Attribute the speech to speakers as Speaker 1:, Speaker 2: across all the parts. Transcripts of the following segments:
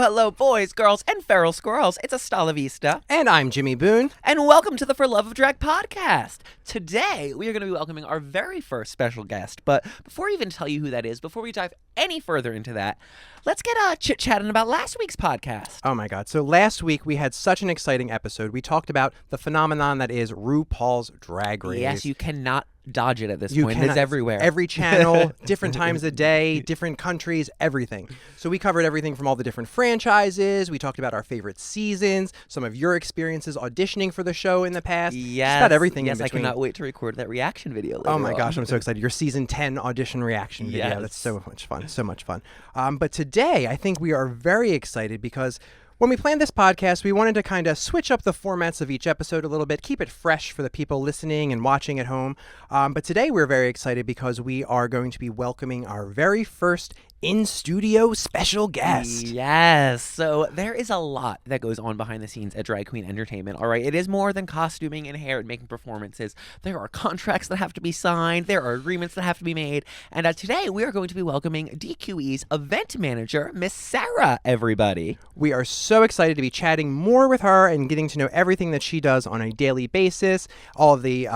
Speaker 1: hello, boys, girls, and feral squirrels. It's Astala Vista.
Speaker 2: And I'm Jimmy Boone.
Speaker 1: And welcome to the For Love of Drag podcast. Today, we are going to be welcoming our very first special guest. But before we even tell you who that is, before we dive any further into that, let's get chit-chatting about last week's podcast.
Speaker 2: Oh my God. So last week we had such an exciting episode. We talked about the phenomenon that is RuPaul's Drag Race.
Speaker 1: Yes, you cannot dodge it at this point. It's everywhere.
Speaker 2: Every channel, different times of day, different countries, everything. So we covered everything from all the different franchises. We talked about our favorite seasons, some of your experiences auditioning for the show in the past.
Speaker 1: Yes.
Speaker 2: Just about everything in
Speaker 1: between.
Speaker 2: between.
Speaker 1: I cannot wait to record that reaction video later
Speaker 2: Oh my gosh,
Speaker 1: on.
Speaker 2: I'm so excited. Your season 10 audition reaction video.
Speaker 1: Yes.
Speaker 2: That's so much fun. So much fun. But today, I think we are very excited because when we planned this podcast, we wanted to kind of switch up the formats of each episode a little bit, keep it fresh for the people listening and watching at home. But today we're very excited because we are going to be welcoming our very first in-studio special guest.
Speaker 1: Yes. So there is a lot that goes on behind the scenes at Drag Queen Entertainment, all right? It is more than costuming and hair and making performances. There are contracts that have to be signed. There are agreements that have to be made. And today we are going to be welcoming DQE's event manager, Miss Sarah, everybody.
Speaker 2: We are so excited to be chatting more with her and getting to know everything that she does on a daily basis, all of the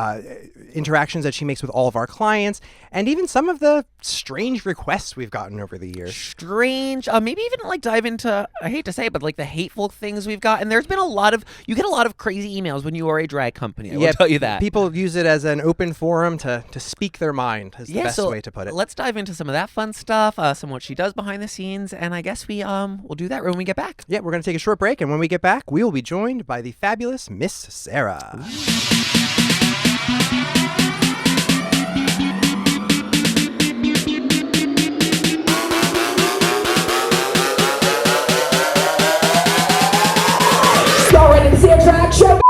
Speaker 2: interactions that she makes with all of our clients, and even some of the strange requests we've gotten over the years.
Speaker 1: Strange. Maybe even like dive into, I hate to say it, but like the hateful things we've got. And there's been you get a lot of crazy emails when you are a drag company. I will tell you that.
Speaker 2: People use it as an open forum to speak their mind is the best way to put it.
Speaker 1: Let's dive into some of that fun stuff, some of what she does behind the scenes. And I guess we'll do that when we get back.
Speaker 2: Yeah, we're going to take a short break. And when we get back, we will be joined by the fabulous Miss Sarah.
Speaker 3: Y'all ready to see a drag show?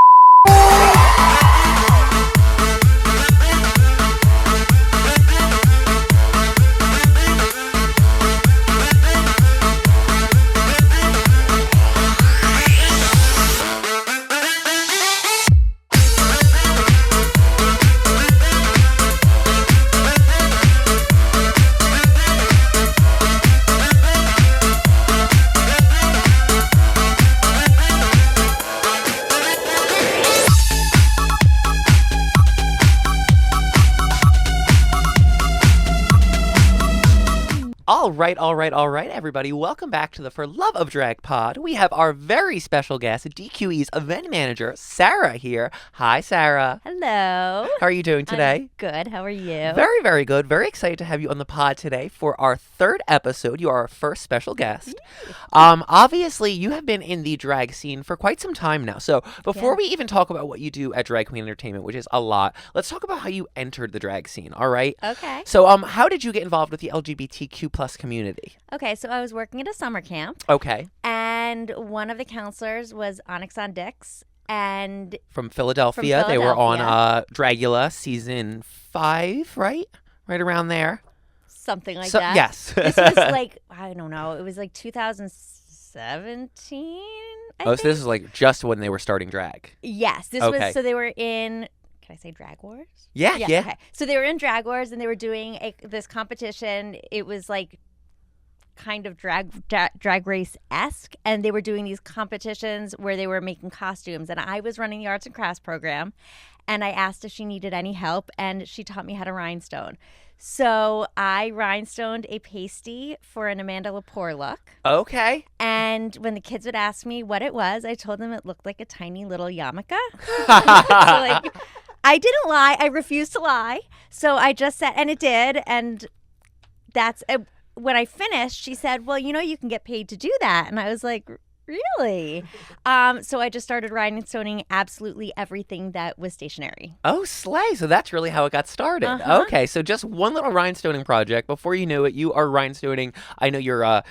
Speaker 1: All right, everybody. Welcome back to the For Love of Drag pod. We have our very special guest, DQE's event manager, Sarah, here. Hi, Sarah.
Speaker 4: Hello.
Speaker 1: How are you doing today?
Speaker 4: I'm good. How are you?
Speaker 1: Very, very good. Very excited to have you on the pod today for our third episode. You are our first special guest. Obviously, you have been in the drag scene for quite some time now. So before we even talk about what you do at Drag Queen Entertainment, which is a lot, let's talk about how you entered the drag scene, all right?
Speaker 4: Okay.
Speaker 1: So how did you get involved with the LGBTQ plus community?
Speaker 4: Okay, so I was working at a summer camp.
Speaker 1: Okay.
Speaker 4: And one of the counselors was Onyx on Dix. And
Speaker 1: From Philadelphia. They were on Dragula season 5, right? Right around there.
Speaker 4: something like that.
Speaker 1: Yes.
Speaker 4: This was like, I don't know, it was like 2017, I think.
Speaker 1: So this is like just when they were starting drag.
Speaker 4: Yes. This
Speaker 1: Okay.
Speaker 4: was, so they were in, can I say Drag Wars?
Speaker 1: Yeah.
Speaker 4: Okay. So they were in Drag Wars and they were doing this competition. It was like kind of drag race-esque, and they were doing these competitions where they were making costumes, and I was running the arts and crafts program, and I asked if she needed any help, and she taught me how to rhinestone. So I rhinestoned a pasty for an Amanda Lepore look.
Speaker 1: Okay.
Speaker 4: And when the kids would ask me what it was, I told them it looked like a tiny little yarmulke. So like, I didn't lie. I refused to lie. So I just said, and it did. And that's when I finished, she said, well, you know, you can get paid to do that. And I was like, really? So I just started rhinestoning absolutely everything that was stationary.
Speaker 1: Oh, slay. So that's really how it got started.
Speaker 4: Uh-huh.
Speaker 1: Okay. So just one little rhinestoning project. Before you knew it, you are rhinestoning. I know you're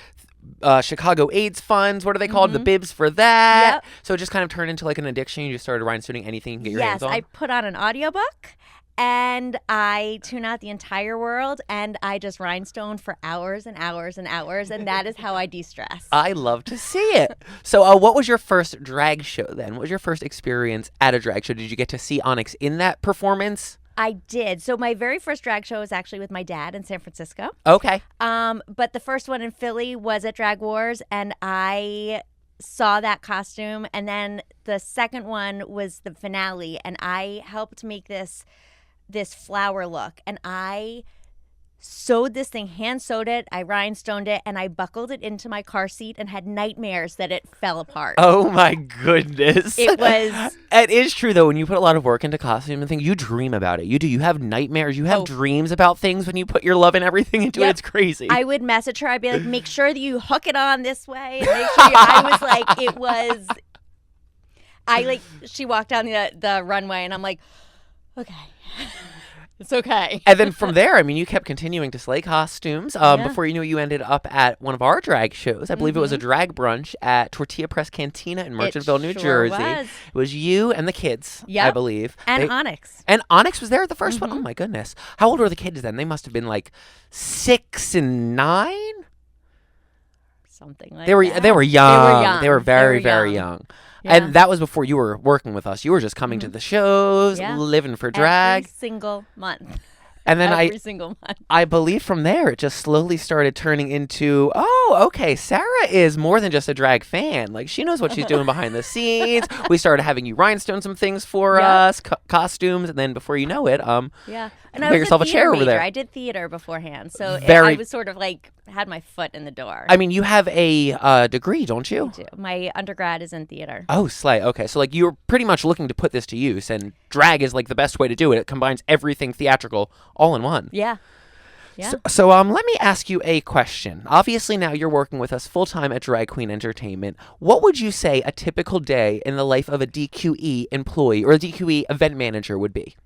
Speaker 1: Chicago AIDS funds. What are they called? The bibs for that.
Speaker 4: Yep.
Speaker 1: So it just kind of turned into like an addiction. You just started rhinestoning anything you can get your hands on.
Speaker 4: Yes, I put on an audiobook. And I tune out the entire world, and I just rhinestone for hours and hours and hours, and that is how I de-stress.
Speaker 1: I love to see it. So what was your first drag show then? What was your first experience at a drag show? Did you get to see Onyx in that performance?
Speaker 4: I did. So my very first drag show was actually with my dad in San Francisco.
Speaker 1: Okay.
Speaker 4: But the first one in Philly was at Drag Wars, and I saw that costume. And then the second one was the finale, and I helped make this flower look. And I sewed this thing, hand sewed it, I rhinestoned it, and I buckled it into my car seat and had nightmares that it fell apart.
Speaker 1: Oh my goodness.
Speaker 4: It was.
Speaker 1: It is true though, when you put a lot of work into costume and things, you dream about it. You do. You have nightmares. You have dreams about things when you put your love and everything into it. It's crazy.
Speaker 4: I would message her. I'd be like, make sure that you hook it on this way. And make sure I was like, it was. She walked down the runway, and I'm like, okay. It's okay.
Speaker 1: And then from there, I mean, you kept continuing to slay costumes. Before you knew it, you ended up at one of our drag shows. I believe it was a drag brunch at Tortilla Press Cantina in Merchantville, New Jersey.
Speaker 4: Was.
Speaker 1: It was you and the kids, I believe.
Speaker 4: And Onyx.
Speaker 1: And Onyx was there at the first one? Oh, my goodness. How old were the kids then? They must have been like 6 and 9?
Speaker 4: Something like
Speaker 1: They were
Speaker 4: that.
Speaker 1: They were young. They were very, very young.
Speaker 4: Yeah.
Speaker 1: And that was before you were working with us. You were just coming to the shows, living for drag.
Speaker 4: Every single month.
Speaker 1: And then
Speaker 4: Every single month.
Speaker 1: I believe from there, it just slowly started turning into, okay, Sarah is more than just a drag fan. Like, she knows what she's doing behind the scenes. We started having you rhinestone some things for us, costumes, and then before you know it,
Speaker 4: And I
Speaker 1: make
Speaker 4: was
Speaker 1: yourself a chair over
Speaker 4: major.
Speaker 1: there.
Speaker 4: I did theater beforehand, so
Speaker 1: Very-
Speaker 4: I was sort of like had my foot in the door.
Speaker 1: I mean, you have a degree, don't you?
Speaker 4: I do. My undergrad is in theater.
Speaker 1: Oh, slay. Okay, so like you're pretty much looking to put this to use, and drag is like the best way to do it. It combines everything theatrical all in one.
Speaker 4: Yeah. Yeah.
Speaker 1: So let me ask you a question. Obviously, now you're working with us full time at Drag Queen Entertainment. What would you say a typical day in the life of a DQE employee or a DQE event manager would be?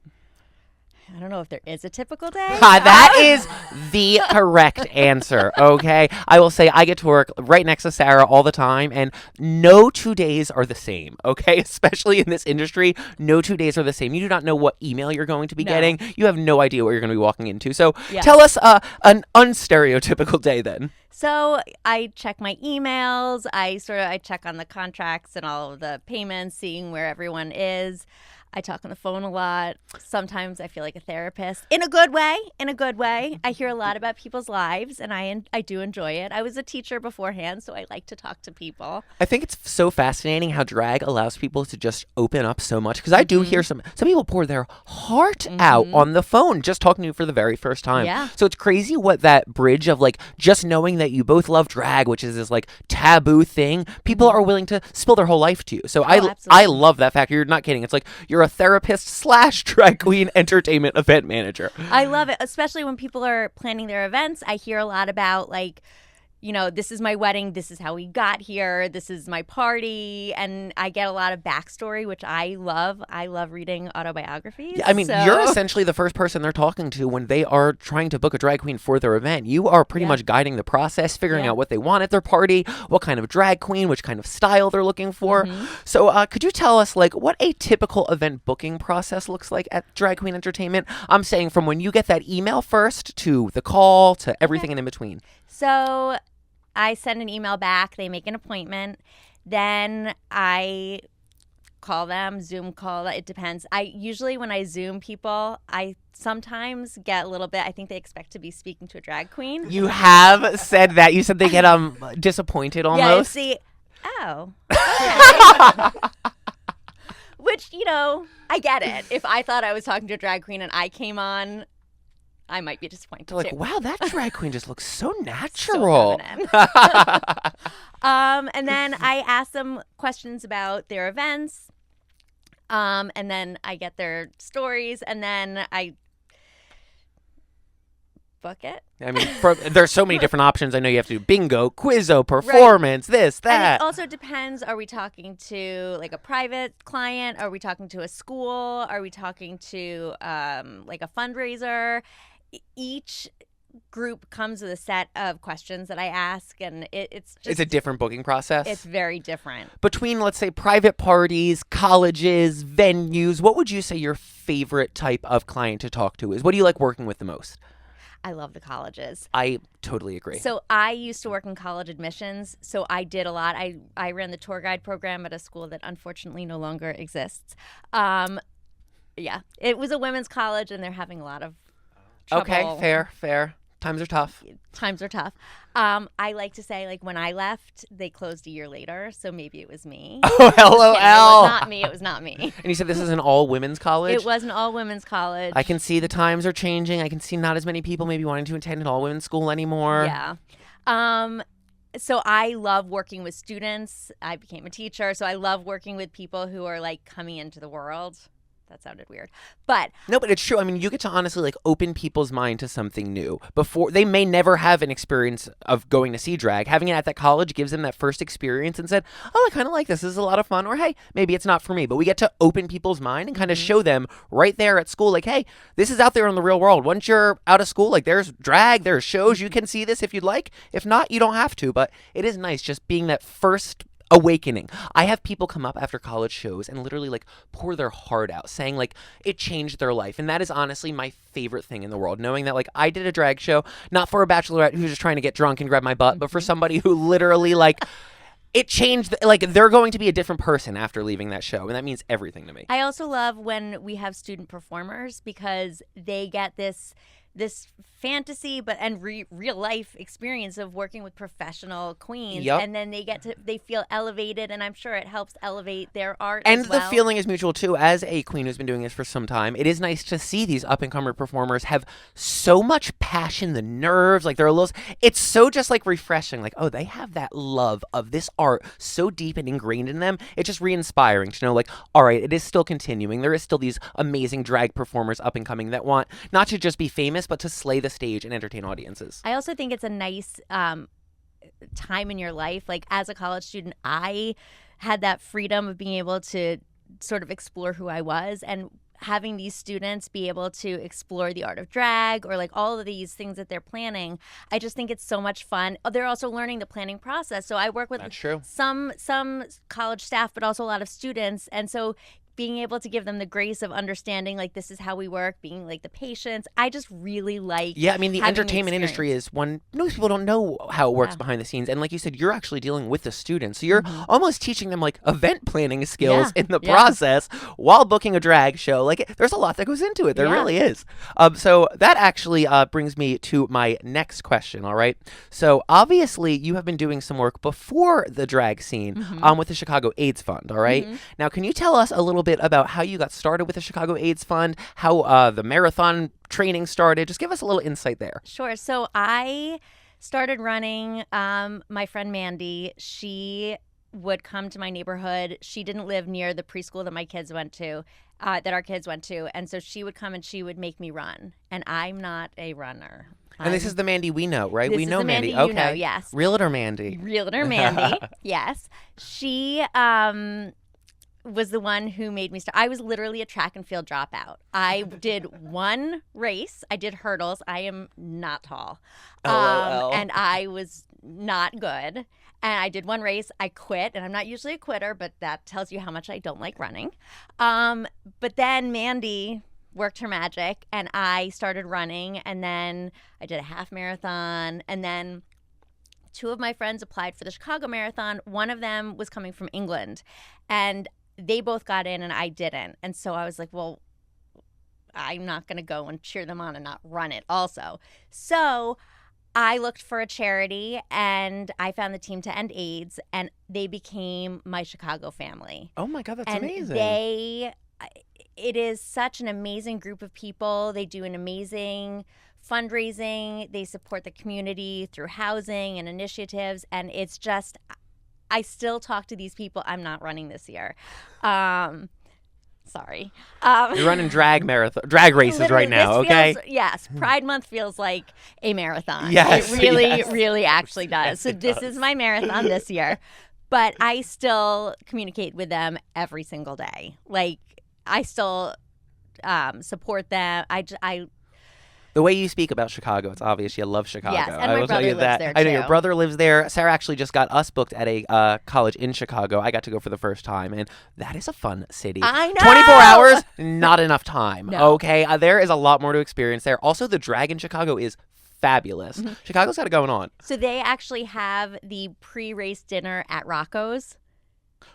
Speaker 4: I don't know if there is a typical day.
Speaker 1: That is the correct answer, okay? I will say I get to work right next to Sarah all the time, and no 2 days are the same, okay? Especially in this industry, no 2 days are the same. You do not know what email you're going to be getting. You have no idea what you're going to be walking into. So tell us an unstereotypical day then.
Speaker 4: So I check my emails. I check on the contracts and all of the payments, seeing where everyone is. I talk on the phone a lot. Sometimes I feel like a therapist in a good way. I hear a lot about people's lives, and I do enjoy it. I was a teacher beforehand, so I like to talk to people.
Speaker 1: I think it's so fascinating how drag allows people to just open up so much, because I do hear some people pour their heart out on the phone just talking to you for the very first time.
Speaker 4: Yeah.
Speaker 1: So it's crazy what that bridge of like just knowing that you both love drag, which is this like taboo thing, people are willing to spill their whole life to you. So I love that fact. You're not kidding. It's like you're a therapist / drag queen entertainment event manager.
Speaker 4: I love it, especially when people are planning their events. I hear a lot about like, this is my wedding, this is how we got here, this is my party, and I get a lot of backstory, which I love. I love reading autobiographies.
Speaker 1: Yeah, I mean, you're essentially the first person they're talking to when they are trying to book a drag queen for their event. You are pretty much guiding the process, figuring out what they want at their party, what kind of drag queen, which kind of style they're looking for. So could you tell us like what a typical event booking process looks like at Drag Queen Entertainment? I'm saying from when you get that email first to the call to everything in between.
Speaker 4: So I send an email back. They make an appointment. Then I call them, Zoom call. It depends. Usually when I Zoom people, I sometimes get a little bit, I think they expect to be speaking to a drag queen.
Speaker 1: You have said that. You said they get disappointed almost.
Speaker 4: Yeah, see, okay. Which, I get it. If I thought I was talking to a drag queen and I came on, I might be disappointed
Speaker 1: Like,
Speaker 4: too.
Speaker 1: wow, that drag queen just looks so natural.
Speaker 4: So feminine. And then I ask them questions about their events. And then I get their stories, and then I book it.
Speaker 1: I mean, there's so many different options. I know you have to do bingo, quizzo, performance, this,
Speaker 4: And
Speaker 1: that.
Speaker 4: it also depends. Are we talking to like a private client? Are we talking to a school? Are we talking to like a fundraiser? Each group comes with a set of questions that I ask, and it's It's very different.
Speaker 1: Between, let's say, private parties, colleges, venues, what would you say your favorite type of client to talk to is? What do you like working with the most?
Speaker 4: I love the colleges.
Speaker 1: I totally agree.
Speaker 4: So I used to work in college admissions, so I did a lot. I ran the tour guide program at a school that unfortunately no longer exists. Yeah, it was a women's college, and they're having a lot of trouble.
Speaker 1: Okay, fair. Times are tough.
Speaker 4: Times are tough. I like to say, like, when I left, they closed a year later, so maybe it was me.
Speaker 1: Oh, LOL.
Speaker 4: It was not me. It was not me.
Speaker 1: And you said this is an all-women's college?
Speaker 4: It was an all-women's college.
Speaker 1: I can see the times are changing. I can see not as many people maybe wanting to attend an all-women's school anymore.
Speaker 4: Yeah. So I love working with students. I became a teacher, so I love working with people who are, like, coming into the world. That sounded weird. But
Speaker 1: No, but it's true. I mean, you get to honestly like open people's mind to something new. Before they may never have an experience of going to see drag. Having it at that college gives them that first experience and said, "Oh, I kind of like this. This is a lot of fun." Or, "Hey, maybe it's not for me." But we get to open people's mind and kind of show them right there at school, like, "Hey, this is out there in the real world. Once you're out of school, like there's drag, there's shows. You can see this if you'd like. If not, you don't have to." But it is nice just being that first awakening. I have people come up after college shows and literally like pour their heart out saying like it changed their life. And that is honestly my favorite thing in the world, knowing that like I did a drag show, not for a bachelorette who's just trying to get drunk and grab my butt, but for somebody who literally like it changed, like they're going to be a different person after leaving that show. And that means everything to me.
Speaker 4: I also love when we have student performers because they get this fantasy and real life experience of working with professional queens.
Speaker 1: Yep.
Speaker 4: And then they feel elevated, and I'm sure it helps elevate their art
Speaker 1: And
Speaker 4: as well.
Speaker 1: the feeling is mutual too. As a queen who's been doing this for some time, it is nice to see these up and comer performers have so much passion, the nerves, like they're a little, it's so just like refreshing. Like, oh, they have that love of this art so deep and ingrained in them. It's just re-inspiring to know like, all right, it is still continuing. There is still these amazing drag performers up and coming that want not to just be famous, but to slay the stage and entertain audiences.
Speaker 4: I also think it's a nice time in your life. Like as a college student, I had that freedom of being able to sort of explore who I was, and having these students be able to explore the art of drag or like all of these things that they're planning. I just think it's so much fun. They're also learning the planning process. So I work with
Speaker 1: That's true.
Speaker 4: some college staff, but also a lot of students. And so being able to give them the grace of understanding, like, this is how we work, being like the patience. I just really like.
Speaker 1: Yeah, I mean, the
Speaker 4: having
Speaker 1: entertainment industry is one, most people don't know how it works behind the scenes. And like you said, you're actually dealing with the students. So you're almost teaching them like event planning skills in the process while booking a drag show. Like there's a lot that goes into it. There really is. So that actually brings me to my next question. All right. So obviously you have been doing some work before the drag scene with the Chicago AIDS Fund. All right. Now, can you tell us a little bit about how you got started with the Chicago AIDS Fund, how the marathon training started? Just give us a little insight there.
Speaker 4: Sure. So I started running. My friend Mandy, she would come to my neighborhood. She didn't live near the preschool that my kids went to, that our kids went to. And so she would come and she would make me run. And I'm not a runner.
Speaker 1: And this is the Mandy we know, right?
Speaker 4: This
Speaker 1: We
Speaker 4: is
Speaker 1: know
Speaker 4: the
Speaker 1: Mandy.
Speaker 4: Mandy you
Speaker 1: Okay.
Speaker 4: know, yes.
Speaker 1: Realtor Mandy.
Speaker 4: Realtor Mandy, yes. She was the one who made me start. I was literally a track and field dropout. I did one race. I did hurdles. I am not tall. And I was not good. And I did one race. I quit. And I'm not usually a quitter, but that tells you how much I don't like running. But then Mandy worked her magic, and I started running. And then I did a half marathon. And then two of my friends applied for the Chicago Marathon. One of them was coming from England. And they both got in and I didn't. And so I was like, well, I'm not going to go and cheer them on and not run it also. So I looked for a charity and I found the Team to End AIDS, and they became my Chicago family.
Speaker 1: Oh my God, that's
Speaker 4: And
Speaker 1: amazing.
Speaker 4: it is such an amazing group of people. They do an amazing fundraising. They support the community through housing and initiatives. And it's just, I still talk to these people. I'm not running this year. Sorry.
Speaker 1: You're running drag races right now, okay?
Speaker 4: Yes, Pride Month feels like a marathon.
Speaker 1: Yes,
Speaker 4: It really,
Speaker 1: yes.
Speaker 4: really actually does.
Speaker 1: Yes,
Speaker 4: So
Speaker 1: it
Speaker 4: this
Speaker 1: does.
Speaker 4: is my marathon this year. But I still communicate with them every single day. Like, I still support them.
Speaker 1: The way you speak about Chicago, it's obvious you love Chicago.
Speaker 4: Yes, and
Speaker 1: I
Speaker 4: my
Speaker 1: will tell
Speaker 4: brother
Speaker 1: you
Speaker 4: lives
Speaker 1: that.
Speaker 4: there,
Speaker 1: I know your
Speaker 4: too.
Speaker 1: brother lives there. Sarah actually just got us booked at a college in Chicago. I got to go for the first time, and that is a fun city.
Speaker 4: I know!
Speaker 1: 24 hours, not enough time.
Speaker 4: No.
Speaker 1: Okay, there is a lot more to experience there. Also, the drag in Chicago is fabulous. Chicago's got it going on.
Speaker 4: So they actually have the pre-race dinner at Rocco's.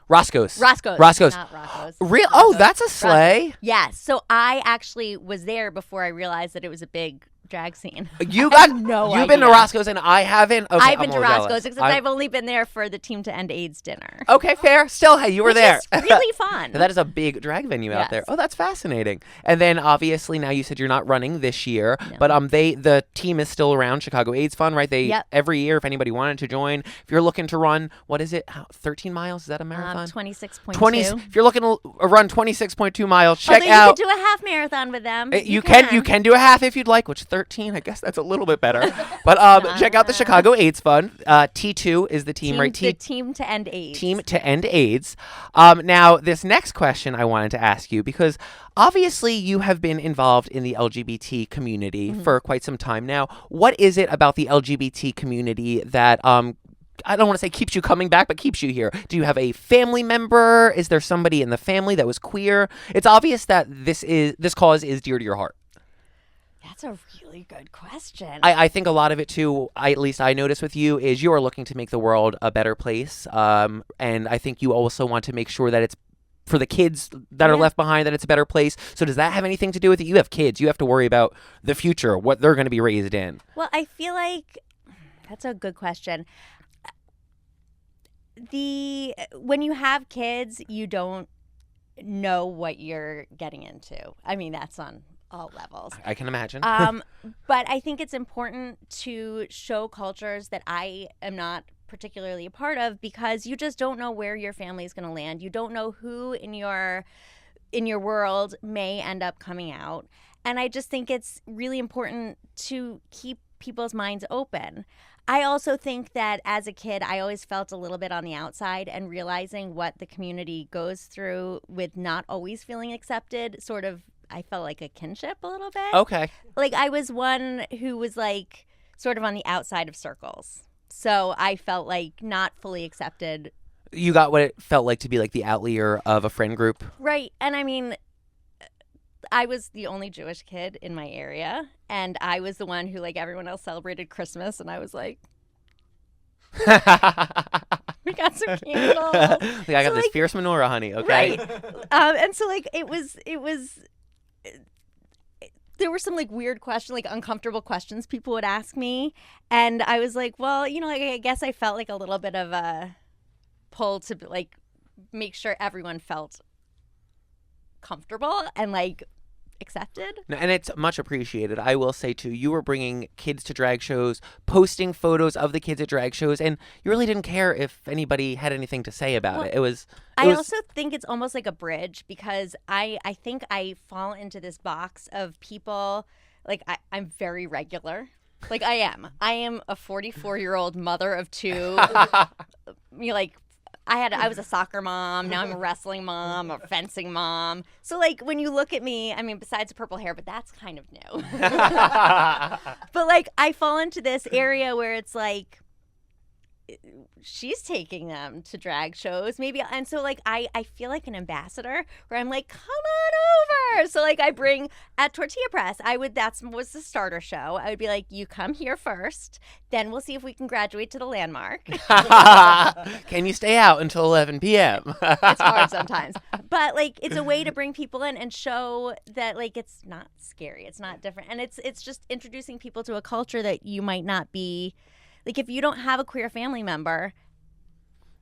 Speaker 1: Roscoe's.
Speaker 4: Roscoe's.
Speaker 1: Roscoe's.
Speaker 4: Not Rocco's.
Speaker 1: Real? Oh,
Speaker 4: Roscoe's.
Speaker 1: that's a sleigh.
Speaker 4: Yes. So I actually was there before I realized that it was a big drag scene.
Speaker 1: You got
Speaker 4: no
Speaker 1: You've been to
Speaker 4: idea.
Speaker 1: Roscoe's and I haven't. Okay,
Speaker 4: I've been
Speaker 1: I'm
Speaker 4: to
Speaker 1: a little
Speaker 4: Roscoe's,
Speaker 1: jealous.
Speaker 4: except I've only been there for the Team to End AIDS dinner.
Speaker 1: Okay, fair. Still, hey, you were
Speaker 4: Which
Speaker 1: there.
Speaker 4: is really fun.
Speaker 1: That is a big drag venue out there.
Speaker 4: Yes.
Speaker 1: Oh, that's fascinating. And then obviously now you said you're not running this year,
Speaker 4: No.
Speaker 1: but the team is still around. Chicago AIDS Fund, right? They
Speaker 4: Yep.
Speaker 1: every year, if anybody wanted to join, if you're looking to run, what is it? 13 miles? Is that a marathon?
Speaker 4: 26.2.
Speaker 1: 20. If you're looking to run 26.2 miles, check
Speaker 4: Although
Speaker 1: out.
Speaker 4: you could do a half marathon with them.
Speaker 1: You can do a half if you'd like, which 13, I guess that's a little bit better. But check out the Chicago AIDS Fund. T2 is the team, right?
Speaker 4: The Team to End AIDS.
Speaker 1: Team to End AIDS. Now, this next question I wanted to ask you, because obviously you have been involved in the LGBT community for quite some time now. What is it about the LGBT community that I don't want to say keeps you coming back, but keeps you here? Do you have a family member? Is there somebody in the family that was queer? It's obvious that this cause is dear to your heart.
Speaker 4: That's a really good question.
Speaker 1: I think a lot of it too, at least I notice with you, is you are looking to make the world a better place. And I think you also want to make sure that it's for the kids that are left behind, that it's a better place. So does that have anything to do with it? You have kids. You have to worry about the future, what they're going to be raised in.
Speaker 4: Well, I feel like that's a good question. When you have kids, you don't know what you're getting into. I mean, that's on all levels.
Speaker 1: I can imagine.
Speaker 4: But I think it's important to show cultures that I am not particularly a part of, because you just don't know where your family is going to land. You don't know who in your world may end up coming out. And I just think it's really important to keep people's minds open. I also think that as a kid, I always felt a little bit on the outside, and realizing what the community goes through with not always feeling accepted, sort of, I felt like a kinship a little bit.
Speaker 1: Okay.
Speaker 4: Like I was one who was like sort of on the outside of circles. So I felt like not fully accepted.
Speaker 1: You got what it felt like to be like the outlier of a friend group.
Speaker 4: Right. And I mean, I was the only Jewish kid in my area, and I was the one who, like, everyone else celebrated Christmas, and I was like, we got some candles.
Speaker 1: I got this fierce menorah, honey. Okay.
Speaker 4: Right. And so, like, it was there were some like weird questions, like uncomfortable questions people would ask me, and I was like, well, you know, like, I guess I felt like a little bit of a pull to like make sure everyone felt comfortable and like accepted.
Speaker 1: No, and it's much appreciated. I will say too, you were bringing kids to drag shows, posting photos of the kids at drag shows, and you really didn't care if anybody had anything to say about it.
Speaker 4: I also think it's almost like a bridge, because I think I fall into this box of people, like I'm very regular. Like I am a 44-year-old mother of two. Like I was a soccer mom. Now I'm a wrestling mom, a fencing mom. So like when you look at me, I mean, besides the purple hair, but that's kind of new. But like I fall into this area where it's like she's taking them to drag shows maybe, and so like I feel like an ambassador where I'm like, come on over. So like I bring at Tortilla Press, that was the starter show. I would be like, you come here first, then we'll see if we can graduate to the Landmark.
Speaker 1: Can you stay out until 11 p.m.?
Speaker 4: It's hard sometimes, but like it's a way to bring people in and show that like it's not scary, it's not different, and it's just introducing people to a culture that you might not be. Like, if you don't have a queer family member,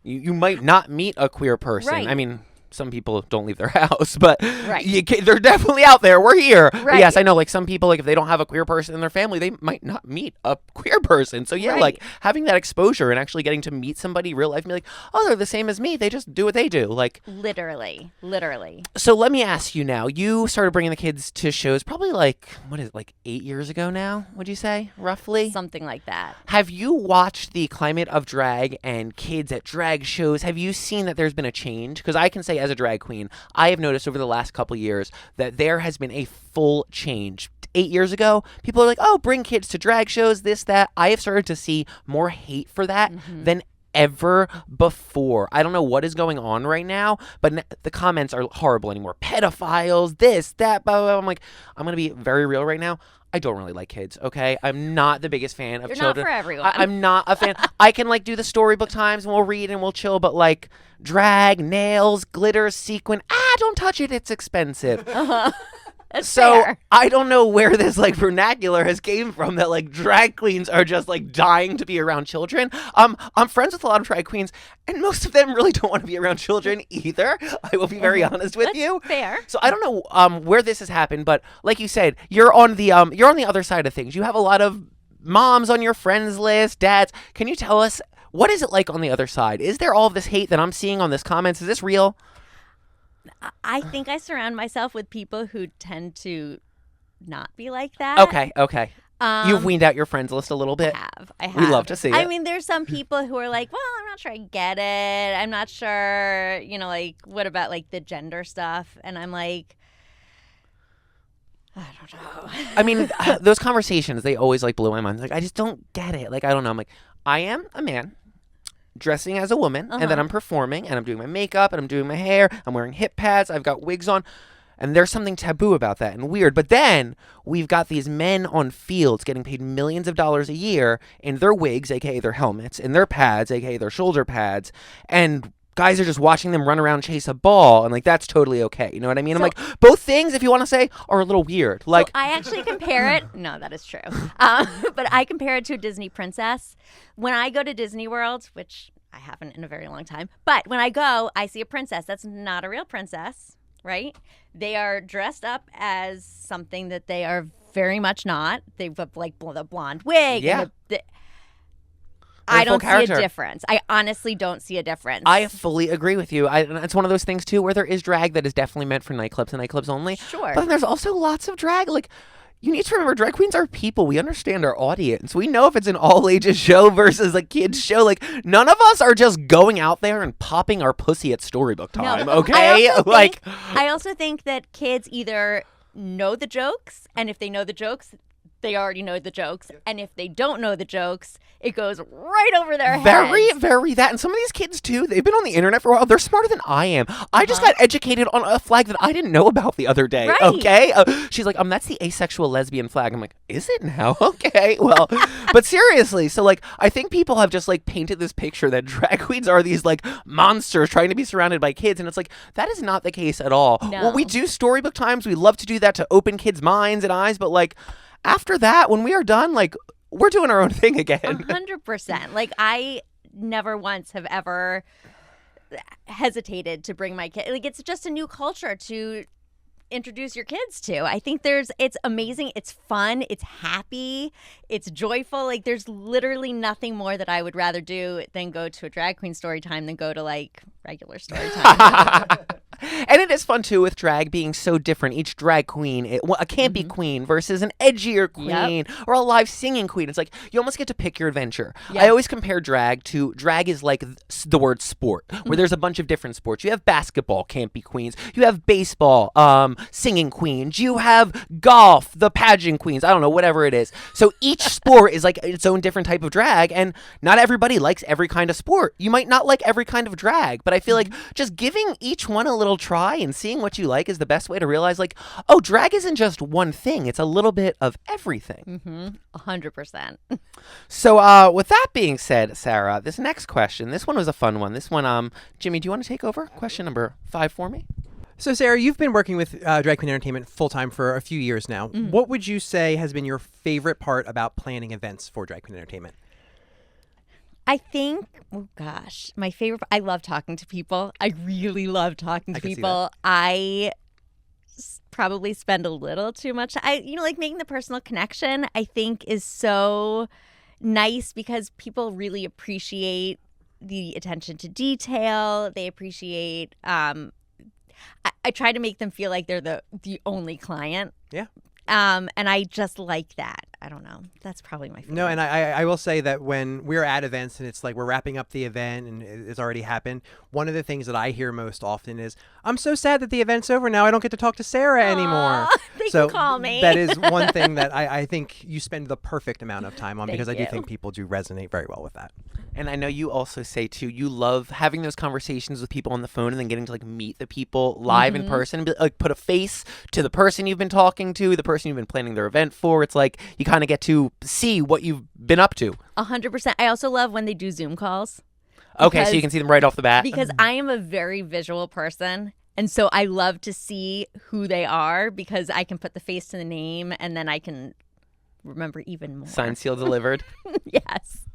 Speaker 1: you might not meet a queer person.
Speaker 4: Right.
Speaker 1: I mean, some people don't leave their house, but
Speaker 4: Right.
Speaker 1: They're definitely out there. We're here. But
Speaker 4: Right.
Speaker 1: yes, I know, like, some people, like, if they don't have a queer person in their family, they might not meet a queer person. So, yeah,
Speaker 4: Right.
Speaker 1: like, having that exposure and actually getting to meet somebody real life and be like, oh, they're the same as me. They just do what they do. Like,
Speaker 4: literally.
Speaker 1: so let me ask you now. You started bringing the kids to shows probably, like, what is it, like 8 years ago now, would you say, roughly?
Speaker 4: Something like that.
Speaker 1: Have you watched the climate of drag and kids at drag shows? Have you seen that there's been a change? Because I can say as a drag queen, I have noticed over the last couple years that there has been a full change. 8 years ago, people are like, oh, bring kids to drag shows, this, that. I have started to see more hate for that than ever before. I don't know what is going on right now, but the comments are horrible anymore. Pedophiles, this, that, blah, blah, blah. I'm like, I'm going to be very real right now. I don't really like kids, okay? I'm not the biggest fan of
Speaker 4: You're
Speaker 1: children.
Speaker 4: not for everyone.
Speaker 1: I'm not a fan. I can like do the storybook times and we'll read and we'll chill, but like drag, nails, glitter, sequin, don't touch it. It's expensive.
Speaker 4: That's
Speaker 1: So
Speaker 4: fair.
Speaker 1: I don't know where this like vernacular has came from that like drag queens are just like dying to be around children. I'm friends with a lot of drag queens, and most of them really don't want to be around children either. I will be very honest with
Speaker 4: That's
Speaker 1: you.
Speaker 4: fair.
Speaker 1: So I don't know where this has happened, but like you said, you're on the other side of things. You have a lot of moms on your friends list, dads. Can you tell us what is it like on the other side? Is there all of this hate that I'm seeing on this comments? Is this real?
Speaker 4: I think I surround myself with people who tend to not be like that.
Speaker 1: Okay. You've weaned out your friends list a little bit.
Speaker 4: I have.
Speaker 1: We love to see it.
Speaker 4: I mean, there's some people who are like, well, I'm not sure I get it. I'm not sure, like, what about, like, the gender stuff? And I'm like, I don't know.
Speaker 1: I mean, those conversations, they always, like, blow my mind. Like, I just don't get it. Like, I don't know. I'm like, I am a man dressing as a woman, and then I'm performing, and I'm doing my makeup, and I'm doing my hair. I'm wearing hip pads. I've got wigs on. And there's something taboo about that and weird. But then we've got these men on fields getting paid millions of dollars a year in their wigs, a.k.a. their helmets, in their pads, a.k.a. their shoulder pads. And guys are just watching them run around, chase a ball. And, like, that's totally okay. You know what I mean? I'm like, both things, if you want to say, are a little weird. Like,
Speaker 4: so I actually compare it. No, that is true. But I compare it to a Disney princess. When I go to Disney World, which I haven't in a very long time, but when I go, I see a princess. That's not a real princess. Right? They are dressed up as something that they are very much not. They've got like the blonde wig.
Speaker 1: Yeah.
Speaker 4: And I don't see
Speaker 1: character.
Speaker 4: a difference. I honestly don't see a difference.
Speaker 1: I fully agree with you. It's one of those things, too, where there is drag that is definitely meant for nightclubs and nightclubs only.
Speaker 4: Sure.
Speaker 1: But then there's also lots of drag. Like, you need to remember, drag queens are people. We understand our audience. We know if it's an all-ages show versus a kid's show. None of us are just going out there and popping our pussy at storybook time, okay?
Speaker 4: I also think that kids either know the jokes, and if they know the jokes, they already know the jokes. And if they don't know the jokes, it goes right over their heads.
Speaker 1: Very that. And some of these kids, too, they've been on the internet for a while. They're smarter than I am. I just got educated on a flag that I didn't know about the other day, okay? She's like, that's the asexual lesbian flag. I'm like, is it now? Okay, well, but seriously, so, I think people have just, painted this picture that drag queens are these, monsters trying to be surrounded by kids. And it's that is not the case at all.
Speaker 4: No.
Speaker 1: Well, we do storybook times. We love to do that to open kids' minds and eyes, but, after that, when we are done, we're doing our own thing again.
Speaker 4: 100%. I never once have ever hesitated to bring my kid. It's just a new culture to introduce your kids to. I think it's amazing. It's fun. It's happy. It's joyful. There's literally nothing more that I would rather do than go to a drag queen story time than go to regular story time.
Speaker 1: And it is fun, too, with drag being so different. Each drag queen, a campy queen versus an edgier queen or a live singing queen. It's you almost get to pick your adventure.
Speaker 4: Yep.
Speaker 1: I always compare drag is like the word sport, where there's a bunch of different sports. You have basketball, campy queens. You have baseball, singing queens. You have golf, the pageant queens. I don't know, whatever it is. So each sport is its own different type of drag, and not everybody likes every kind of sport. You might not like every kind of drag, but I feel just giving each one a little try and seeing what you like is the best way to realize drag isn't just one thing. It's a little bit of everything.
Speaker 4: 100%.
Speaker 1: So with that being said, Sarah, this next question, this one was a fun one. This one, Jimmy, do you want to take over? Question number 5 for me.
Speaker 2: So, Sarah, you've been working with Drag Queen Entertainment full-time for a few years now. What would you say has been your favorite part about planning events for Drag Queen Entertainment?
Speaker 4: I think, my favorite, I love talking to people. I really love talking to people. I probably spend a little too much. Making the personal connection, I think, is so nice because people really appreciate the attention to detail. They appreciate, I try to make them feel like they're the only client.
Speaker 2: Yeah.
Speaker 4: And I just like that. I don't know. That's probably my favorite.
Speaker 2: No, and I will say that when we're at events and it's like we're wrapping up the event and it's already happened, one of the things that I hear most often is, I'm so sad that the event's over now. I don't get to talk to Sarah anymore.
Speaker 4: They
Speaker 2: So
Speaker 4: can call me.
Speaker 2: that is one thing that I think you spend the perfect amount of time on,
Speaker 4: Thank
Speaker 2: because I do
Speaker 4: you.
Speaker 2: think people do resonate very well with that.
Speaker 1: And I know you also say too, you love having those conversations with people on the phone and then getting to like meet the people live in person and like put a face to the person you've been talking to, the person you've been planning their event for. It's like you kind of get to see what you've been up to.
Speaker 4: 100%. I also love when they do Zoom calls.
Speaker 1: Okay, so you can see them right off the bat.
Speaker 4: Because I am a very visual person. And so I love to see who they are because I can put the face to the name and then I can remember even more.
Speaker 1: Signed, sealed, delivered.
Speaker 4: Yes.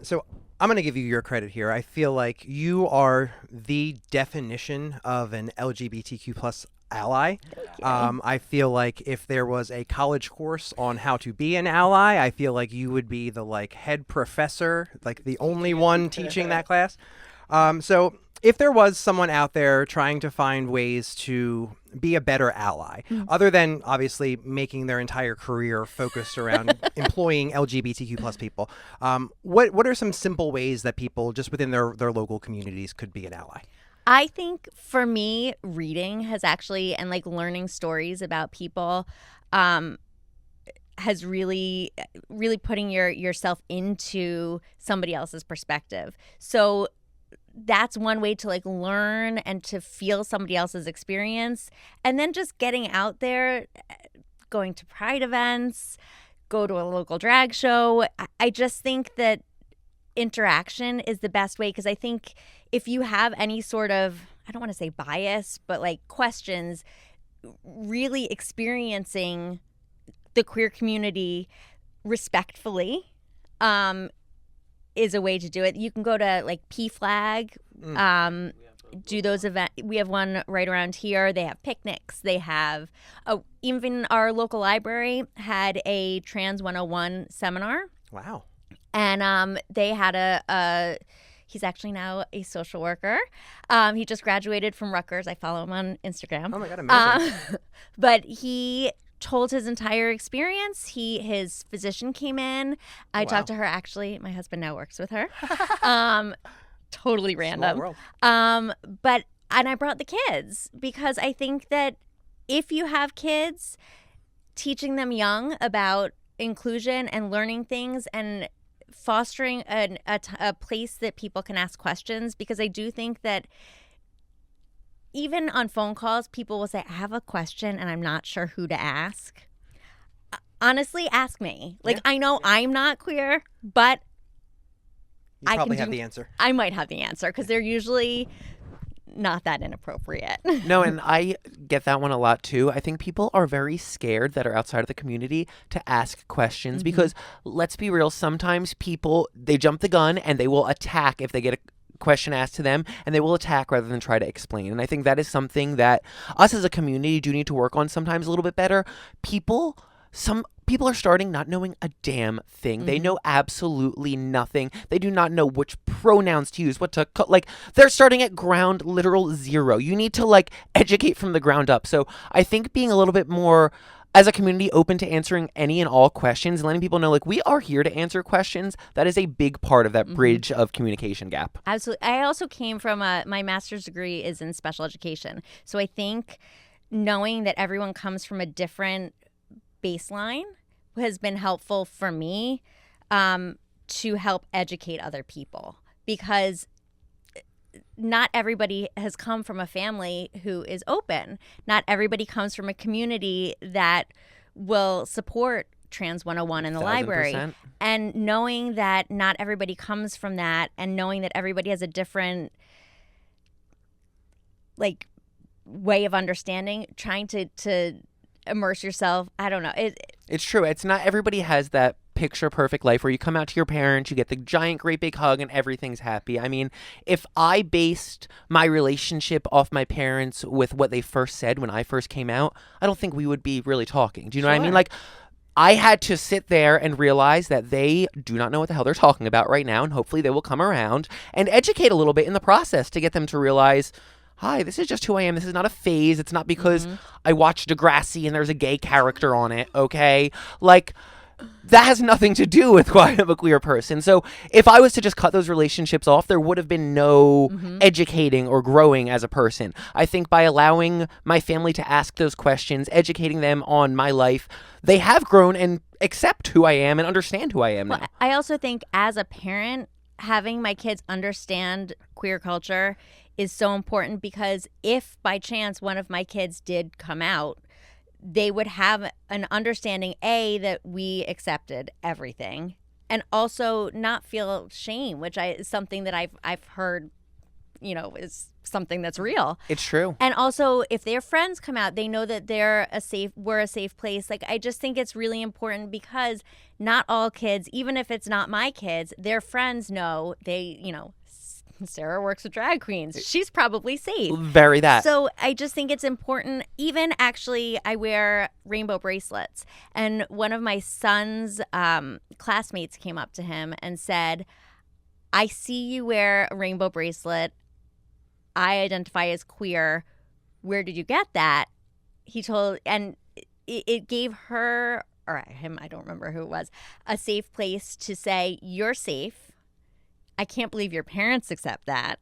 Speaker 2: So I'm going to give you your credit here. I feel like you are the definition of an LGBTQ plus ally. I feel like if there was a college course on how to be an ally, I feel like you would be the like head professor, like the only one teaching that class. So if there was someone out there trying to find ways to be a better ally, other than obviously making their entire career focused around employing LGBTQ plus people, what are some simple ways that people just within their local communities could be an ally?
Speaker 4: I think for me, reading has actually, and like learning stories about people, has really putting yourself into somebody else's perspective. So that's one way to like learn and to feel somebody else's experience. And then just getting out there, going to Pride events, go to a local drag show. I just think that interaction is the best way, because I think if you have any sort of, I don't want to say bias, but like questions, really experiencing the queer community respectfully is a way to do it. You can go to like PFLAG, do those events. We have one right around here. They have picnics. They have, even our local library had a Trans 101 seminar.
Speaker 2: Wow.
Speaker 4: And they had he's actually now a social worker. He just graduated from Rutgers. I follow him on Instagram.
Speaker 2: Oh my God, amazing.
Speaker 4: But he told his entire experience. His physician came in. I talked to her. Actually, my husband now works with her. Totally random.
Speaker 2: Small world.
Speaker 4: And I brought the kids because I think that if you have kids, teaching them young about inclusion and learning things and fostering a place that people can ask questions, because I do think that even on phone calls, people will say, I have a question and I'm not sure who to ask. Honestly, ask me. Like, I know I'm not queer, but
Speaker 2: You probably have the answer.
Speaker 4: I might have the answer because they're usually not that inappropriate.
Speaker 1: No, and I get that one a lot too. I think people are very scared that are outside of the community to ask questions because, let's be real, sometimes people, they jump the gun and they will attack if they get a question asked to them, and they will attack rather than try to explain. And I think that is something that us as a community do need to work on sometimes a little bit better. Some people are starting not knowing a damn thing. They know absolutely nothing. They do not know which pronouns to use, what to like. They're starting at ground literal zero. You need to like educate from the ground up. So I think being a little bit more as a community open to answering any and all questions and letting people know like we are here to answer questions, that is a big part of that bridge of communication gap.
Speaker 4: Absolutely. I also came from my master's degree is in special education. So I think knowing that everyone comes from a different baseline has been helpful for me to help educate other people, because not everybody has come from a family who is open. Not everybody comes from a community that will support Trans 101 in the library.
Speaker 1: 1000%.
Speaker 4: And knowing that not everybody comes from that, and knowing that everybody has a different like way of understanding, trying to immerse yourself. I don't know.
Speaker 1: It's true. It's not everybody has that picture perfect life where you come out to your parents, you get the giant great big hug and everything's happy. I mean, if I based my relationship off my parents with what they first said when I first came out, I don't think we would be really talking. Do you know what I mean? Like, I had to sit there and realize that they do not know what the hell they're talking about right now, and hopefully they will come around and educate a little bit in the process to get them to realize hi, this is just who I am. This is not a phase. It's not because I watched Degrassi and there's a gay character on it, okay? Like, that has nothing to do with why I'm a queer person. So if I was to just cut those relationships off, there would have been no educating or growing as a person. I think by allowing my family to ask those questions, educating them on my life, they have grown and accept who I am and understand who I am now.
Speaker 4: Well, I also think as a parent, having my kids understand queer culture is so important, because if by chance one of my kids did come out, they would have an understanding, A, that we accepted everything, and also not feel shame, which is something that I've heard, is something that's real.
Speaker 1: It's true.
Speaker 4: And also, if their friends come out, they know that we're a safe place. Like, I just think it's really important, because not all kids, even if it's not my kids, their friends know Sarah works with drag queens. She's probably safe.
Speaker 1: Very that.
Speaker 4: So I just think it's important. Even actually, I wear rainbow bracelets. And one of my son's classmates came up to him and said, I see you wear a rainbow bracelet. I identify as queer. Where did you get that? And it gave her, or him, I don't remember who it was, a safe place to say, you're safe. I can't believe your parents accept that.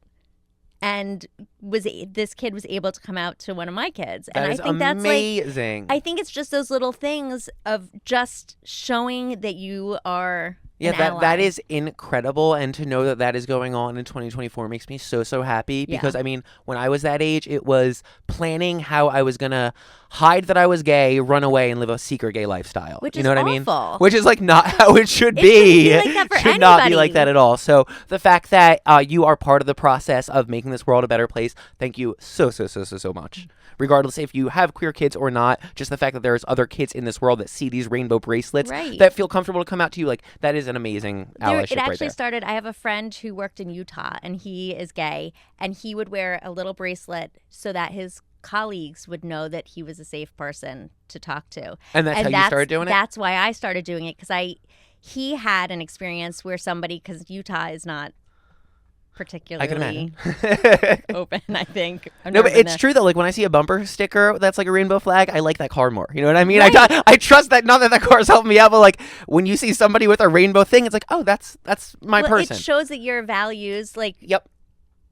Speaker 4: And this kid was able to come out to one of my kids.
Speaker 1: That
Speaker 4: and
Speaker 1: is
Speaker 4: I think
Speaker 1: amazing.
Speaker 4: I think it's just those little things of just showing that you are an ally.
Speaker 1: That is incredible, and to know that is going on in 2024 makes me so happy, because I mean, when I was that age, it was planning how I was gonna hide that I was gay, run away, and live a secret gay lifestyle.
Speaker 4: Which
Speaker 1: you
Speaker 4: is
Speaker 1: know what
Speaker 4: awful.
Speaker 1: I mean? Which is like not how it should
Speaker 4: It
Speaker 1: be.
Speaker 4: shouldn't be like that for
Speaker 1: should not be
Speaker 4: anybody.
Speaker 1: like that at all. So the fact that you are part of the process of making this world a better place, thank you so much. Regardless if you have queer kids or not, just the fact that there's other kids in this world that see these rainbow bracelets that feel comfortable to come out to you, like, that is an amazing allyship
Speaker 4: It actually
Speaker 1: right there.
Speaker 4: started, I have a friend who worked in Utah, and he is gay, and he would wear a little bracelet so that his colleagues would know that he was a safe person to talk to.
Speaker 1: And that's how you started doing it?
Speaker 4: That's why I started doing it, because he had an experience where somebody, because Utah is not particularly open, I think.
Speaker 1: No, but it's true though. Like, when I see a bumper sticker that's like a rainbow flag, I like that car more. You know what I mean?
Speaker 4: Right.
Speaker 1: I trust that. Not that that car's helping me out, but like, when you see somebody with a rainbow thing, it's like, oh, that's my person.
Speaker 4: It shows that your values, like,
Speaker 1: Yep.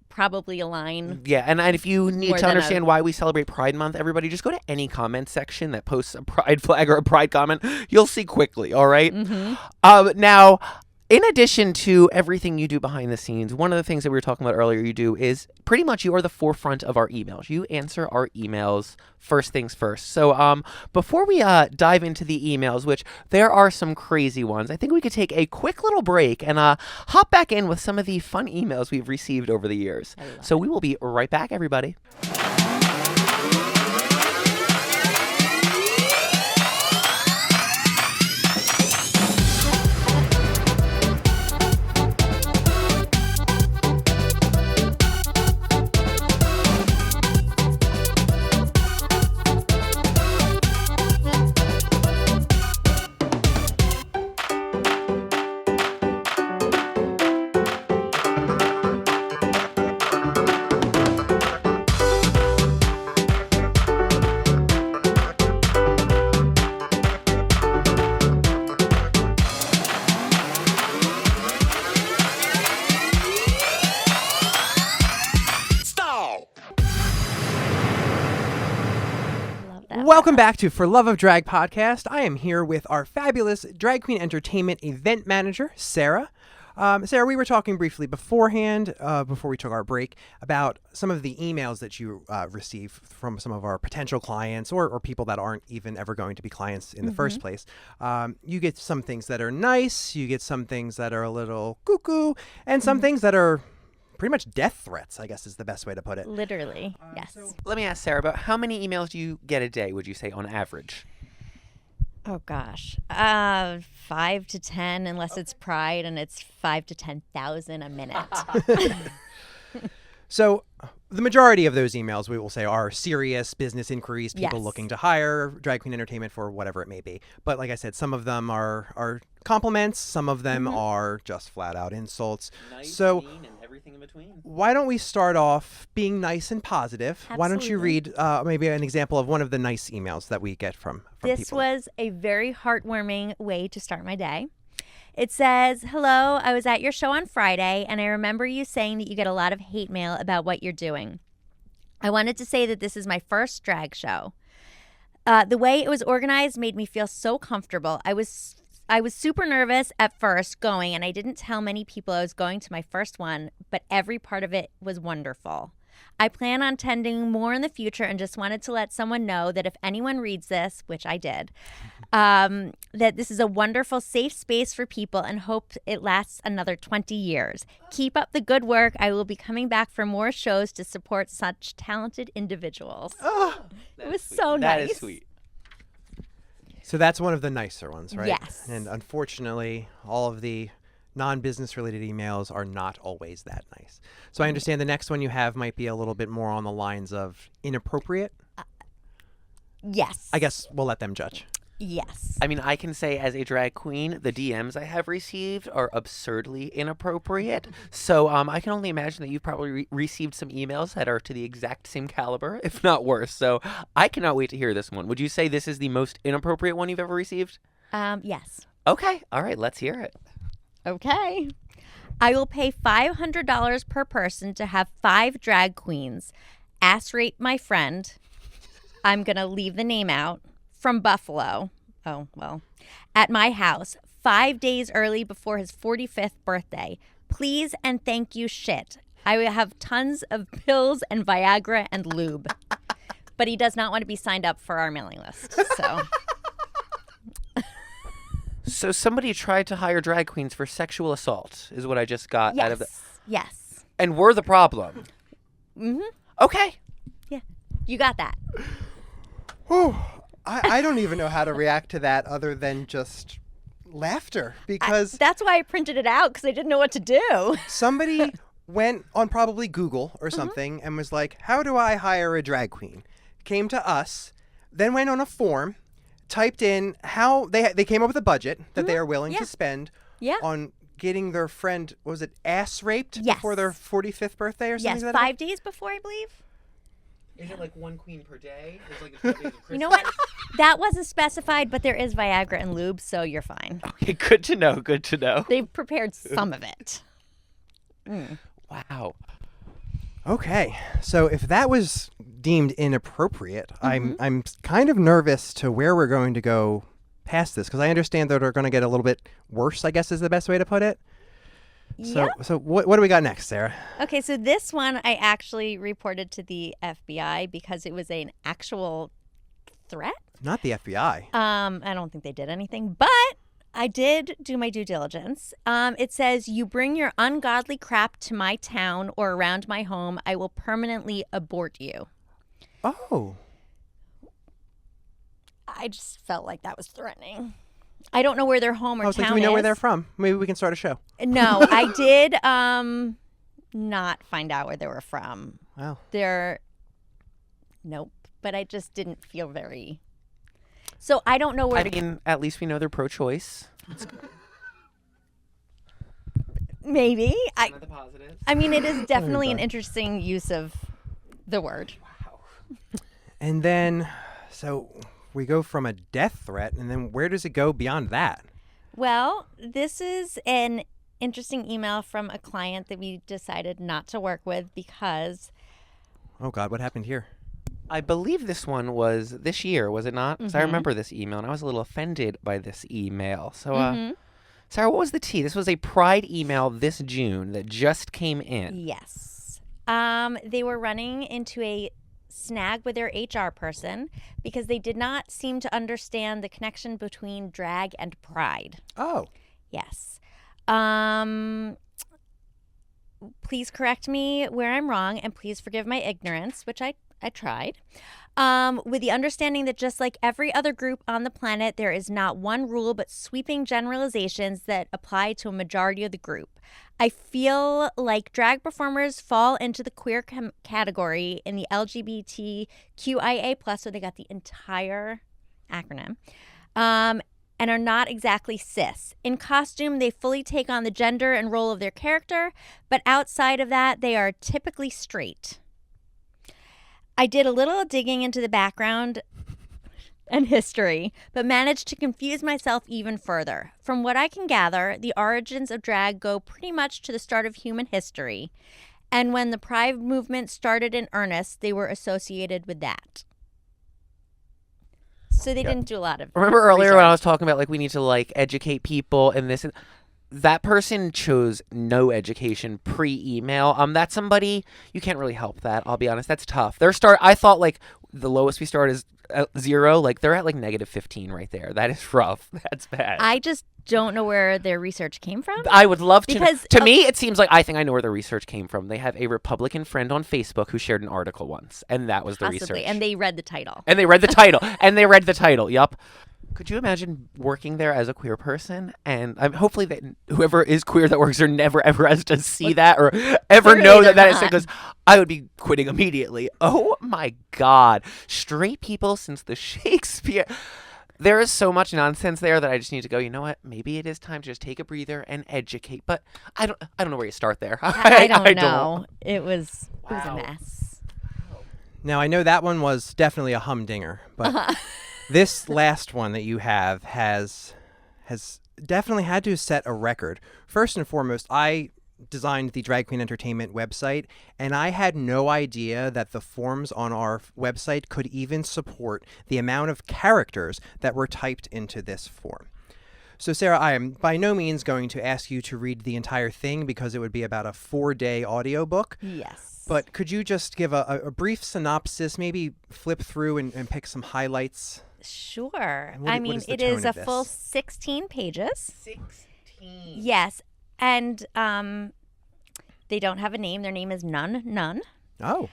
Speaker 4: probably align.
Speaker 1: Yeah, and if you need
Speaker 4: More
Speaker 1: to
Speaker 4: than
Speaker 1: understand why we celebrate Pride Month, everybody just go to any comment section that posts a pride flag or a pride comment. You'll see quickly, all right? Now, in addition to everything you do behind the scenes, one of the things that we were talking about earlier you do is pretty much you are the forefront of our emails. You answer our emails first things first. So before we dive into the emails, which there are some crazy ones, I think we could take a quick little break and hop back in with some of the fun emails we've received over the years. So we will be right back, everybody.
Speaker 2: Welcome back to For Love of Drag podcast. I am here with our fabulous Drag Queen Entertainment event manager, Sarah. Sarah, we were talking briefly beforehand, before we took our break, about some of the emails that you receive from some of our potential clients or people that aren't even ever going to be clients in the first place. You get some things that are nice, you get some things that are a little cuckoo, and some things that are pretty much death threats, I guess is the best way to put it.
Speaker 4: Literally, yes.
Speaker 1: Let me ask Sarah, about how many emails do you get a day, would you say, on average?
Speaker 4: Oh gosh, 5 to 10, unless it's Pride, and it's 5 to 10,000 a minute.
Speaker 2: So the majority of those emails, we will say, are serious business inquiries, people
Speaker 4: Yes.
Speaker 2: looking to hire Drag Queen Entertainment for whatever it may be. But like I said, some of them are compliments, some of them are just flat out insults. So
Speaker 1: everything in between.
Speaker 2: Why don't we start off being nice and positive? Why don't you
Speaker 4: Absolutely.
Speaker 2: read maybe an example of one of the nice emails that we get from
Speaker 4: This
Speaker 2: people?
Speaker 4: was a very heartwarming way to start my day. It says, "Hello, I was at your show on Friday, and I remember you saying that you get a lot of hate mail about what you're doing. I wanted to say that this is my first drag show. The way it was organized made me feel so comfortable. I was super nervous at first going, and I didn't tell many people I was going to my first one, but every part of it was wonderful. I plan on attending more in the future and just wanted to let someone know that if anyone reads this, which I did, that this is a wonderful, safe space for people and hope it lasts another 20 years. Keep up the good work. I will be coming back for more shows to support such talented individuals." It was so
Speaker 1: That
Speaker 4: nice.
Speaker 1: is sweet.
Speaker 2: So that's one of the nicer ones, right?
Speaker 4: Yes.
Speaker 2: And unfortunately, all of the non-business related emails are not always that nice. So I understand the next one you have might be a little bit more on the lines of inappropriate.
Speaker 4: Yes.
Speaker 2: I guess we'll let them judge.
Speaker 4: Yes.
Speaker 1: I mean, I can say as a drag queen, the DMs I have received are absurdly inappropriate. So I can only imagine that you've probably received some emails that are to the exact same caliber, if not worse. So I cannot wait to hear this one. Would you say this is the most inappropriate one you've ever received?
Speaker 4: Yes.
Speaker 1: Okay. All right. Let's hear it.
Speaker 4: Okay. "I will pay $500 per person to have 5 drag queens ass rape my friend. I'm going to leave the name out. From Buffalo. Oh, well. At my house 5 days early before his 45th birthday. Please and thank you shit. I will have tons of pills and Viagra and lube." But he does not want to be signed up for our mailing list. So
Speaker 1: So somebody tried to hire drag queens for sexual assault is what I just got out of the...
Speaker 4: Yes.
Speaker 1: And we're the problem.
Speaker 4: Mm-hmm.
Speaker 1: Okay.
Speaker 4: Yeah. You got that.
Speaker 2: Whew. I don't even know how to react to that other than just laughter, because
Speaker 4: That's why I printed it out, because I didn't know what to do.
Speaker 2: somebody went on probably Google or something and was like, how do I hire a drag queen? Came to us, then went on a form, typed in how they came up with a budget that they are willing
Speaker 4: Yeah.
Speaker 2: to spend
Speaker 4: Yeah.
Speaker 2: on getting their friend, what was it, ass raped
Speaker 4: Yes.
Speaker 2: before their 45th birthday or something?
Speaker 4: Yes,
Speaker 2: like that?
Speaker 4: 5 days before, I believe.
Speaker 1: Is it like one queen per day? Is like the 12 days of Christmas?
Speaker 4: You know what? That wasn't specified, but there is Viagra and lube, so you're fine.
Speaker 1: Okay, good to know. Good to know.
Speaker 4: They've prepared some of it.
Speaker 1: Wow.
Speaker 2: Okay, so if that was deemed inappropriate, I'm kind of nervous to where we're going to go past this, because I understand that they're going to get a little bit worse, I guess is the best way to put it. So,
Speaker 4: Yep.
Speaker 2: so what do we got next, Sarah?
Speaker 4: Okay, so this one I actually reported to the FBI because it was an actual threat.
Speaker 2: Not the FBI.
Speaker 4: I don't think they did anything, but I did do my due diligence. It says, "You bring your ungodly crap to my town or around my home, I will permanently abort you."
Speaker 2: Oh.
Speaker 4: I just felt like that was threatening. I don't know where their home or
Speaker 2: I was
Speaker 4: town
Speaker 2: like, do we know where
Speaker 4: is.
Speaker 2: they're from? Maybe we can start a show.
Speaker 4: No, I did not find out where they were from.
Speaker 2: Wow.
Speaker 4: Nope. But I just didn't feel very. So I don't know where
Speaker 1: I mean, at least we know they're pro-choice.
Speaker 4: maybe.
Speaker 1: One of the positives.
Speaker 4: I mean, it is definitely an interesting use of the word.
Speaker 2: And then, so we go from a death threat, and then where does it go beyond that?
Speaker 4: Well, this is an interesting email from a client that we decided not to work with because
Speaker 2: Oh, God, what happened here?
Speaker 1: I believe this one was this year, was it not? Because I remember this email, and I was a little offended by this email. So, Sarah, what was the tea? This was a Pride email this June that just came in.
Speaker 4: yes. They were running into a snag with their HR person because they did not seem to understand the connection between drag and pride.
Speaker 2: Oh.
Speaker 4: Yes. Please correct me where I'm wrong, and please forgive my ignorance, which I tried. With the understanding that just like every other group on the planet, there is not one rule but sweeping generalizations that apply to a majority of the group. I feel like drag performers fall into the queer category in the LGBTQIA+, so they got the entire acronym. and are not exactly cis. In costume, they fully take on the gender and role of their character, but outside of that, they are typically straight. I did a little digging into the background and history, but managed to confuse myself even further. From what I can gather, the origins of drag go pretty much to the start of human history, and when the Pride movement started in earnest, they were associated with that. So they didn't do a lot of
Speaker 1: Remember earlier when I
Speaker 4: research.
Speaker 1: was talking about, like, we need to, like, educate people and this and that person chose no education pre-email. That's somebody you can't really help that. I'll be honest, that's tough. I thought like the lowest we start is 0. Like they're at like -15 right there. That is rough. That's bad.
Speaker 4: I just don't know where their research came from.
Speaker 1: I would love to.
Speaker 4: Because
Speaker 1: To me, it seems like I think I know where the research came from. They have a Republican friend on Facebook who shared an article once, and that was the
Speaker 4: Possibly,
Speaker 1: research.
Speaker 4: and they read the title.
Speaker 1: And they read the title. And they read the title. Yup. Could you imagine working there as a queer person? And hopefully that whoever is queer that works there never ever has to see that or ever
Speaker 4: Clearly
Speaker 1: know
Speaker 4: they're
Speaker 1: that is
Speaker 4: not.
Speaker 1: because I would be quitting immediately. Oh my God. Straight people since the Shakespeare. There is so much nonsense there that I just need to go, you know what? Maybe it is time to just take a breather and educate. But I don't know where you start there.
Speaker 4: I don't know. It was a
Speaker 1: Wow.
Speaker 4: mess.
Speaker 2: Now, I know that one was definitely a humdinger, but this last one that you have has definitely had to set a record. First and foremost, I designed the Drag Queen Entertainment website, and I had no idea that the forms on our website could even support the amount of characters that were typed into this form. So, Sarah, I am by no means going to ask you to read the entire thing because it would be about a 4-day audiobook.
Speaker 4: Yes.
Speaker 2: But could you just give a brief synopsis, maybe flip through and pick some highlights?
Speaker 4: Sure.
Speaker 2: What
Speaker 4: I
Speaker 2: is
Speaker 4: mean,
Speaker 2: the
Speaker 4: it is
Speaker 2: tone
Speaker 4: a
Speaker 2: of this?
Speaker 4: full 16 pages.
Speaker 1: 16.
Speaker 4: Yes. And they don't have a name. Their name is None.
Speaker 2: Oh.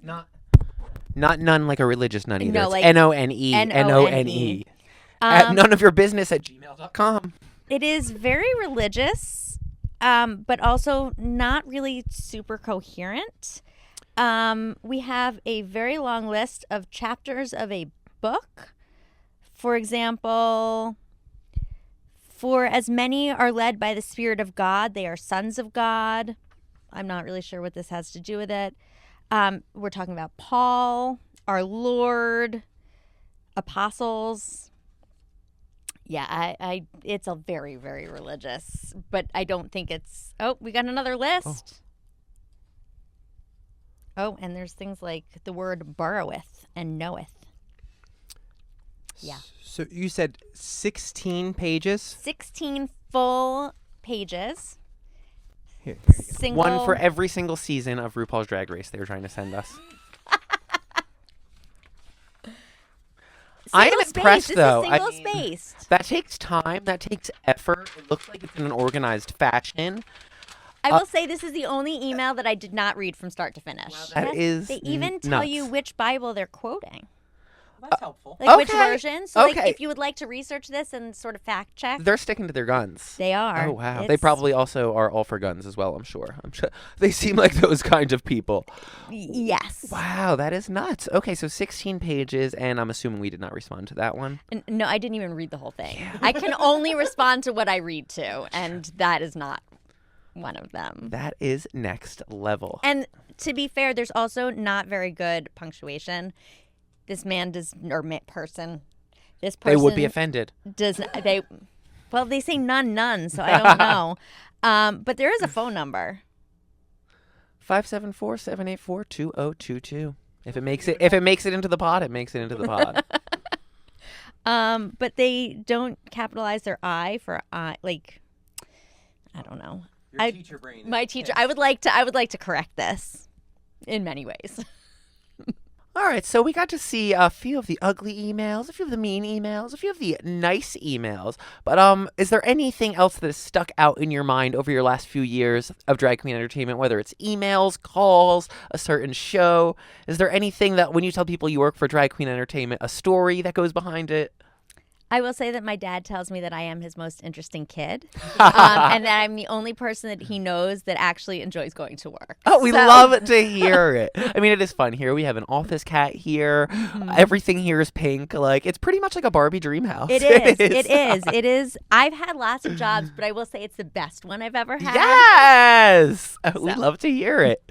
Speaker 1: Not none like a religious nun either.
Speaker 4: No,
Speaker 1: It's
Speaker 4: like
Speaker 1: None.
Speaker 4: N-O-N-E.
Speaker 1: At none of your business at gmail.com.
Speaker 4: It is very religious, but also not really super coherent. We have a very long list of chapters of a book. For example, for as many are led by the Spirit of God, they are sons of God. I'm not really sure what this has to do with it. We're talking about Paul, our Lord, apostles. Yeah, I it's a very, very religious, but I don't think it's... Oh, we got another list. Oh, and there's things like the word borroweth and knoweth. Yeah.
Speaker 2: So you said 16 pages?
Speaker 4: 16 full pages.
Speaker 2: Here.
Speaker 4: Single...
Speaker 1: One for every single season of RuPaul's Drag Race they were trying to send us. I am impressed,
Speaker 4: This
Speaker 1: though.
Speaker 4: is
Speaker 1: I
Speaker 4: single
Speaker 1: mean,
Speaker 4: spaced.
Speaker 1: That takes time. That takes effort. It looks like it's in an organized fashion.
Speaker 4: I will say this is the only email that I did not read from start to finish.
Speaker 1: That is
Speaker 4: They even tell
Speaker 1: nuts.
Speaker 4: you which Bible they're quoting.
Speaker 2: That's helpful.
Speaker 4: Like which
Speaker 1: Okay.
Speaker 4: version. So like
Speaker 1: Okay.
Speaker 4: if you would like to research this and sort of fact check,
Speaker 1: They're sticking to their guns.
Speaker 4: they are.
Speaker 1: Oh, wow. They
Speaker 4: It's-
Speaker 1: probably also are all for guns as well, I'm sure. They seem like those kinds of people.
Speaker 4: Yes.
Speaker 1: Wow, that is nuts. Okay, so 16 pages, and I'm assuming we did not respond to that one.
Speaker 4: No, I didn't even read the whole thing. I can only respond to what I read to, and that is not one of them.
Speaker 1: That is next level.
Speaker 4: And to be fair, there's also not very good punctuation. This man does, or person, this person
Speaker 1: They would be offended.
Speaker 4: does they? Well, they say none, so I don't know. But there is a phone number.
Speaker 1: 574-784-2022. If it makes it into the pod, it makes it into the pod.
Speaker 4: But they don't capitalize their I for I. Like, I don't know.
Speaker 2: Your teacher brain.
Speaker 4: My teacher. I would like to correct this in many ways.
Speaker 1: All right, so we got to see a few of the ugly emails, a few of the mean emails, a few of the nice emails. But is there anything else that has stuck out in your mind over your last few years of Drag Queen Entertainment, whether it's emails, calls, a certain show? Is there anything that when you tell people you work for Drag Queen Entertainment, a story that goes behind it?
Speaker 4: I will say that my dad tells me that I am his most interesting kid, and that I'm the only person that he knows that actually enjoys going to work.
Speaker 1: Oh, we love to hear it. I mean, it is fun here. We have an office cat here. Everything here is pink. Like, it's pretty much like a Barbie dream house.
Speaker 4: It is. It is. I've had lots of jobs, but I will say it's the best one I've ever had.
Speaker 1: Yes! We love to hear it.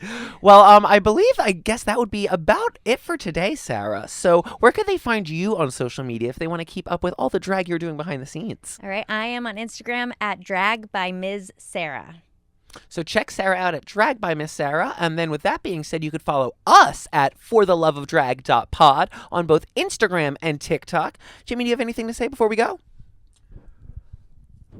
Speaker 1: Well, I guess that would be about it for today, Sarah. So where could they find you on social media if they want to keep up with all the drag you're doing behind the scenes?
Speaker 4: All right. I am on Instagram at Drag by Ms. Sarah.
Speaker 1: So check Sarah out at Drag by Miss Sarah. And then with that being said, you could follow us at fortheloveofdrag.pod on both Instagram and TikTok. Jimmy, do you have anything to say before we go?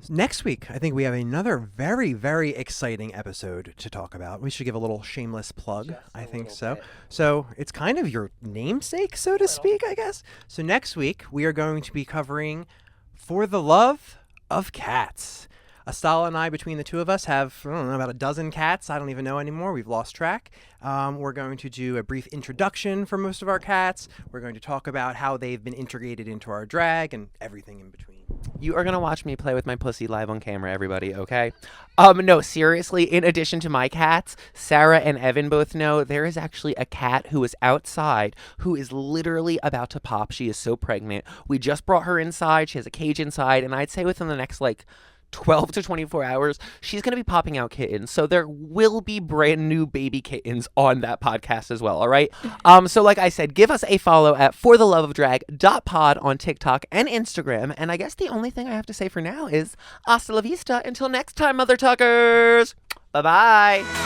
Speaker 2: Next week, I think we have another very, very exciting episode to talk about. We should give a little shameless plug. I think so. So it's kind of your namesake, so to speak, I guess. So next week, we are going to be covering For the Love of Cats. Astala and I, between the two of us, have, I don't know, about a dozen cats. I don't even know anymore. We've lost track. We're going to do a brief introduction for most of our cats. We're going to talk about how they've been integrated into our drag and everything in between.
Speaker 1: You are going to watch me play with my pussy live on camera, everybody, okay? No, seriously, in addition to my cats, Sarah and Evan both know there is actually a cat who is outside who is literally about to pop. She is so pregnant. We just brought her inside. She has a cage inside, and I'd say within the next, 12 to 24 hours, she's going to be popping out kittens. So there will be brand new baby kittens on that podcast as well, all right? So like I said, give us a follow at fortheloveofdrag.pod on TikTok and Instagram. And I guess the only thing I have to say for now is hasta la vista until next time, Mother Tuckers. Bye-bye.